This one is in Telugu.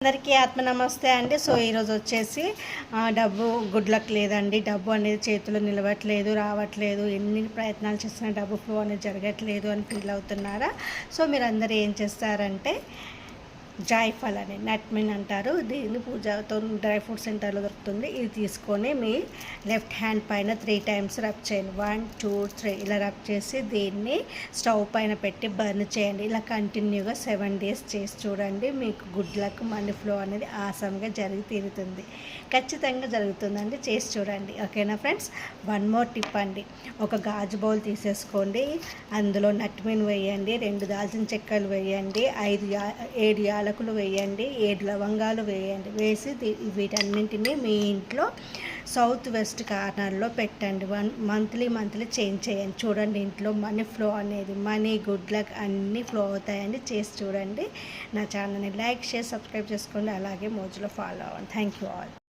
అందరికీ ఆత్మ నమస్తే అండి. సో ఈరోజు వచ్చేసి డబ్బు గుడ్ లక్ లేదండి. డబ్బు అనేది చేతిలో నిలవట్లేదు, రావట్లేదు. ఎన్ని ప్రయత్నాలు చేసినా డబ్బు ఫ్లో అనేది జరగట్లేదు అని ఫీల్ అవుతున్నారా? సో మీరందరూ ఏం చేస్తారంటే జాయ్ఫల్ అని నట్మిన్ అంటారు. దీన్ని పూజతో డ్రై ఫ్రూట్ సెంటర్లో దొరుకుతుంది. ఇది తీసుకొని మీ లెఫ్ట్ హ్యాండ్ పైన 3 టైమ్స్ రబ్ చేయండి. 1 2 3 ఇలా రబ్ చేసి దీన్ని స్టవ్ పైన పెట్టి బర్న్ చేయండి. ఇలా కంటిన్యూగా 7 డేస్ చేసి చూడండి. మీకు గుడ్ లక్ మనీ ఫ్లో అనేది ఆసంగా జరిగి తీరుతుంది. ఖచ్చితంగా జరుగుతుందండి. చేసి చూడండి. ఓకేనా ఫ్రెండ్స్? 1 మోర్ టిప్ అండి. ఒక గాజు బౌల్ తీసేసుకోండి. అందులో నట్మిన్ వేయండి, 2 దాల్చిన చెక్కలు వేయండి, 7 యాలకులు వేయండి, 7 లవంగాలు వేయండి. వేసి వీటన్నింటినీ మీ ఇంట్లో సౌత్ వెస్ట్ కార్నర్లో పెట్టండి. మంత్లీ చేంజ్ చేయండి. చూడండి, ఇంట్లో మనీ ఫ్లో అనేది, మనీ గుడ్ లక్ అన్నీ ఫ్లో అవుతాయండి. చేసి చూడండి. నా ఛానల్ని లైక్, షేర్, సబ్స్క్రైబ్ చేసుకోండి. అలాగే మోజులో ఫాలో అవ్వండి. Thank you all.